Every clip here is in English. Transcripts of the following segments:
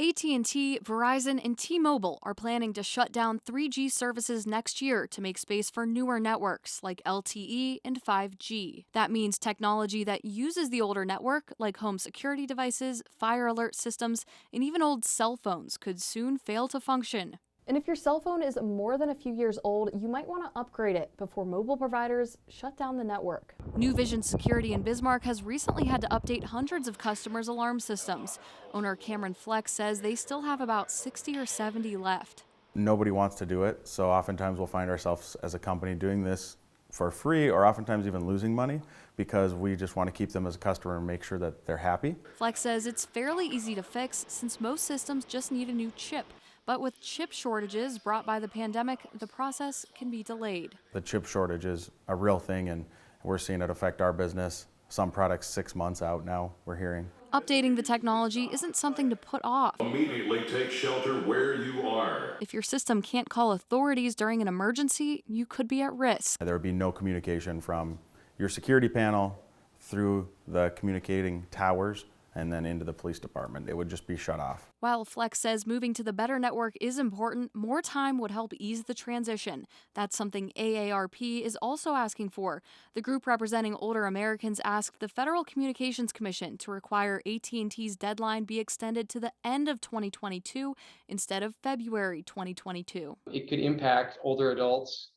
AT&T, Verizon, and T-Mobile are planning to shut down 3G services next year to make space for newer networks like LTE and 5G. That means technology that uses the older network, like home security devices, fire alert systems, and even old cell phones, could soon fail to function. And if your cell phone is more than a few years old, you might want to upgrade it before mobile providers shut down the network. New Vision Security in Bismarck has recently had to update hundreds of customers' alarm systems. Owner Cameron Flex says they still have about 60 or 70 left. Nobody wants to do it, so oftentimes we'll find ourselves as a company doing this for free or oftentimes even losing money because we just want to keep them as a customer and make sure that they're happy. Flex says it's fairly easy to fix since most systems just need a new chip. But with chip shortages brought by the pandemic, the process can be delayed. The chip shortage is a real thing, and we're seeing it affect our business. Some products 6 months out now, we're hearing. Updating the technology isn't something to put off. Immediately take shelter where you are. If your system can't call authorities during an emergency, you could be at risk. There would be no communication from your security panel through the communicating towers and then into the police department. It would just be shut off. While Flex says moving to the better network is important, more time would help ease the transition. That's something AARP is also asking for. The group representing older Americans asked the Federal Communications Commission to require AT&T's deadline be extended to the end of 2022 instead of February 2022. It could impact older adults,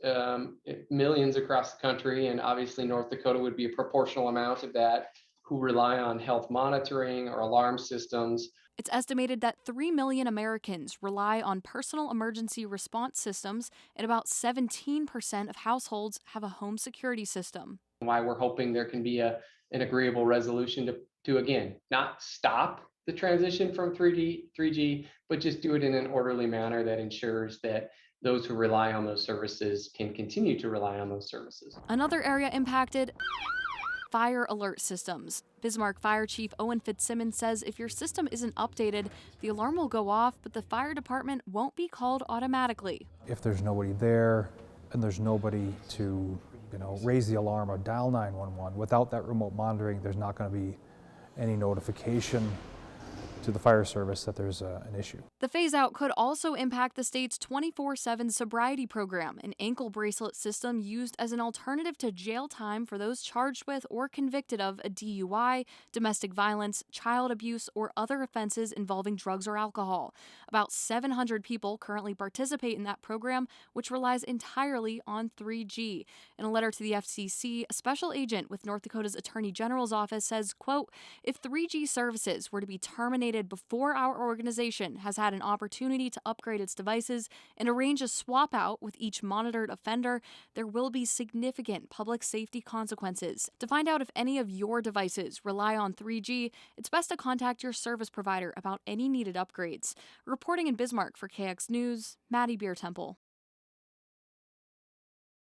millions across the country, and obviously North Dakota would be a proportional amount of that, who rely on health monitoring or alarm systems. It's estimated that 3 million Americans rely on personal emergency response systems, and about 17% of households have a home security system. Why we're hoping there can be an agreeable resolution to again, not stop the transition from 3G, but just do it in an orderly manner that ensures that those who rely on those services can continue to rely on those services. Another area impacted: fire alert systems. Bismarck Fire Chief Owen Fitzsimmons says if your system isn't updated, the alarm will go off, but the fire department won't be called automatically. If there's nobody there and there's nobody to, raise the alarm or dial 911, without that remote monitoring, there's not going to be any notification to the fire service that there's an issue. The phase-out could also impact the state's 24/7 sobriety program, an ankle bracelet system used as an alternative to jail time for those charged with or convicted of a DUI, domestic violence, child abuse, or other offenses involving drugs or alcohol. About 700 people currently participate in that program, which relies entirely on 3G. In a letter to the FCC, a special agent with North Dakota's Attorney General's office says, quote, if 3G services were to be terminated before our organization has had an opportunity to upgrade its devices and arrange a swap out with each monitored offender, there will be significant public safety consequences. To find out if any of your devices rely on 3G, it's best to contact your service provider about any needed upgrades. Reporting in Bismarck for KX News, Maddie Beer Temple.